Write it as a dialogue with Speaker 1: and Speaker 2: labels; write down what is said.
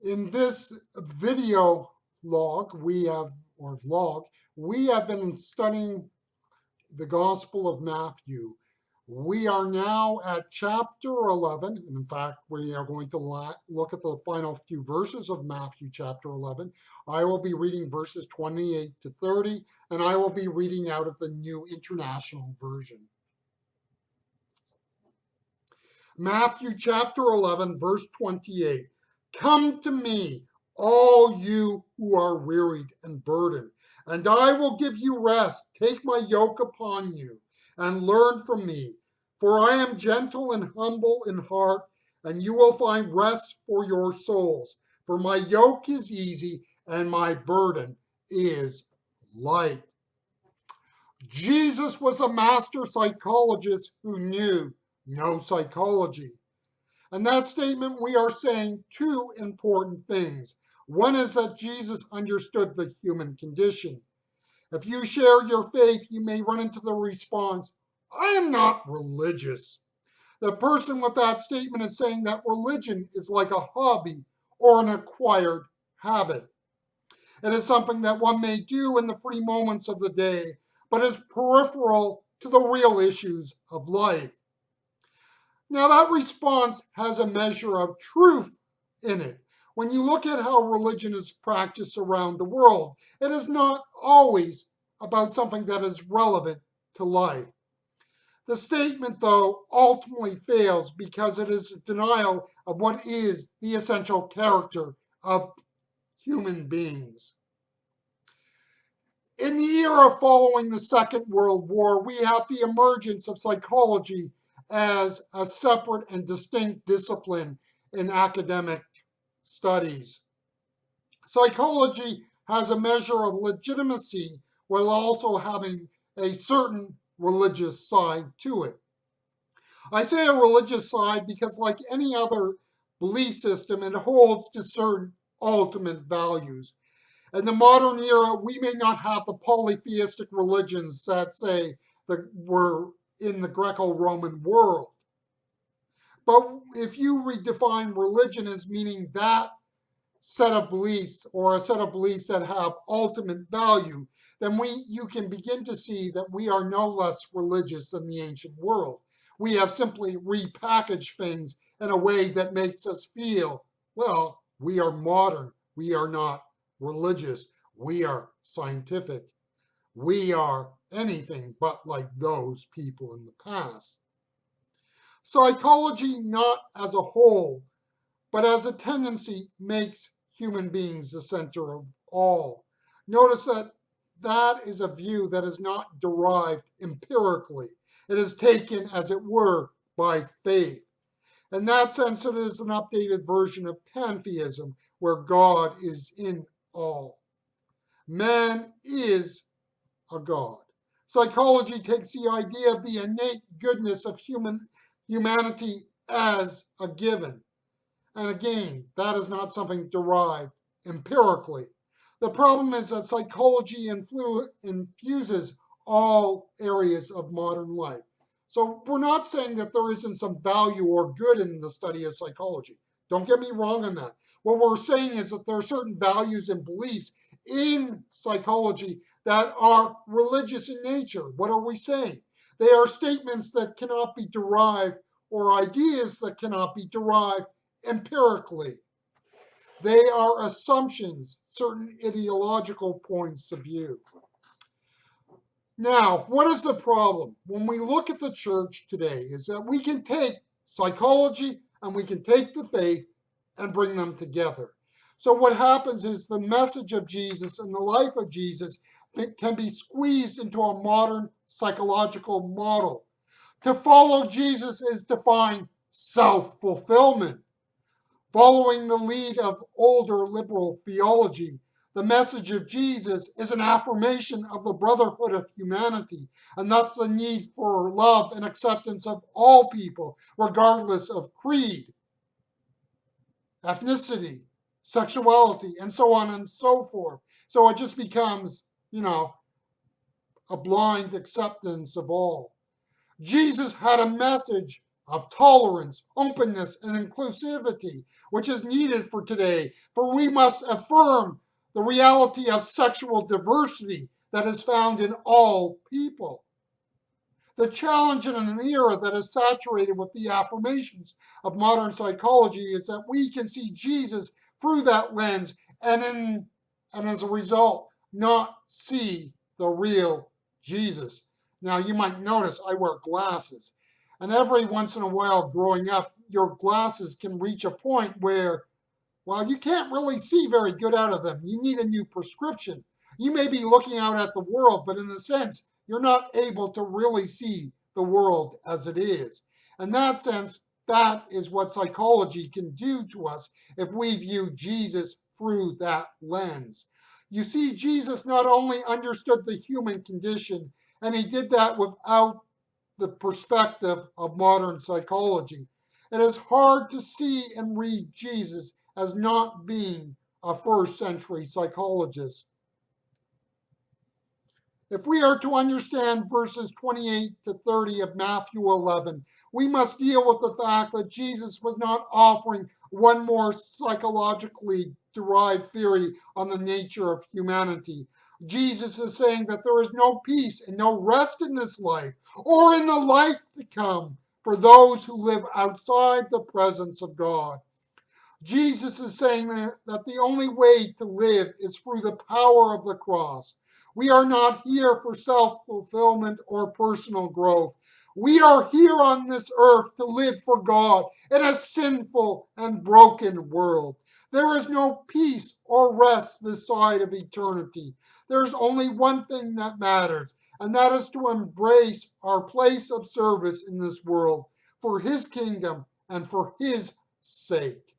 Speaker 1: In this video log, or vlog, we have been studying the Gospel of Matthew. We are now at chapter 11. And in fact, we are going to look at the final few verses of Matthew chapter 11. I will be reading verses 28 to 30, and I will be reading out of the New International Version. Matthew chapter 11, verse 28. Come to me, all you who are wearied and burdened, and I will give you rest. Take my yoke upon you and learn from me, for I am gentle and humble in heart, and you will find rest for your souls. For my yoke is easy and my burden is light. Jesus was a master psychologist who knew no psychology. And that statement, we are saying two important things. One is that Jesus understood the human condition. If you share your faith, you may run into the response, I am not religious. The person with that statement is saying that religion is like a hobby or an acquired habit. It is something that one may do in the free moments of the day, but is peripheral to the real issues of life. Now, that response has a measure of truth in it. When you look at how religion is practiced around the world, it is not always about something that is relevant to life. The statement, though, ultimately fails because it is a denial of what is the essential character of human beings. In the era following the Second World War, we have the emergence of psychology as a separate and distinct discipline in academic studies. Psychology has a measure of legitimacy while also having a certain religious side to it. I say a religious side because, like any other belief system, it holds to certain ultimate values. In the modern era, we may not have the polytheistic religions that say that were in the Greco-Roman world. But if you redefine religion as meaning that set of beliefs or a set of beliefs that have ultimate value, then you can begin to see that we are no less religious than the ancient world. We have simply repackaged things in a way that makes us feel, well, we are modern. We are not religious. We are scientific. We are anything but like those people in the past. Psychology, not as a whole, but as a tendency, makes human beings the center of all. Notice that that is a view that is not derived empirically. It is taken, as it were, by faith. In that sense, it is an updated version of pantheism, where God is in all. Man is a God. Psychology takes the idea of the innate goodness of humanity as a given. And again, that is not something derived empirically. The problem is that psychology infuses all areas of modern life. So we're not saying that there isn't some value or good in the study of psychology. Don't get me wrong on that. What we're saying is that there are certain values and beliefs in psychology that are religious in nature. What are we saying? They are statements that cannot be derived or ideas that cannot be derived empirically. They are assumptions, certain ideological points of view. Now, what is the problem? When we look at the church today, is that we can take psychology and we can take the faith and bring them together. So what happens is the message of Jesus and the life of Jesus can be squeezed into a modern psychological model. To follow Jesus is to find self-fulfillment. Following the lead of older liberal theology, the message of Jesus is an affirmation of the brotherhood of humanity, and thus the need for love and acceptance of all people, regardless of creed, ethnicity, sexuality, and so on and so forth. So it just becomes, a blind acceptance of all. Jesus had a message of tolerance, openness, and inclusivity, which is needed for today, for we must affirm the reality of sexual diversity that is found in all people. The challenge in an era that is saturated with the affirmations of modern psychology is that we can see Jesus through that lens and as a result not see the real Jesus. Now you might notice I wear glasses, and every once in a while growing up your glasses can reach a point where, well, you can't really see very good out of them. You need a new prescription. You may be looking out at the world, but in a sense, you're not able to really see the world as it is. In that sense, that is what psychology can do to us if we view Jesus through that lens. You see, Jesus not only understood the human condition, and he did that without the perspective of modern psychology. It is hard to see and read Jesus as not being a first century psychologist. If we are to understand verses 28 to 30 of Matthew 11, we must deal with the fact that Jesus was not offering one more psychologically derived theory on the nature of humanity. Jesus is saying that there is no peace and no rest in this life or in the life to come for those who live outside the presence of God. Jesus is saying that the only way to live is through the power of the cross. We are not here for self-fulfillment or personal growth. We are here on this earth to live for God in a sinful and broken world. There is no peace or rest this side of eternity. There's only one thing that matters, and that is to embrace our place of service in this world for His kingdom and for His sake.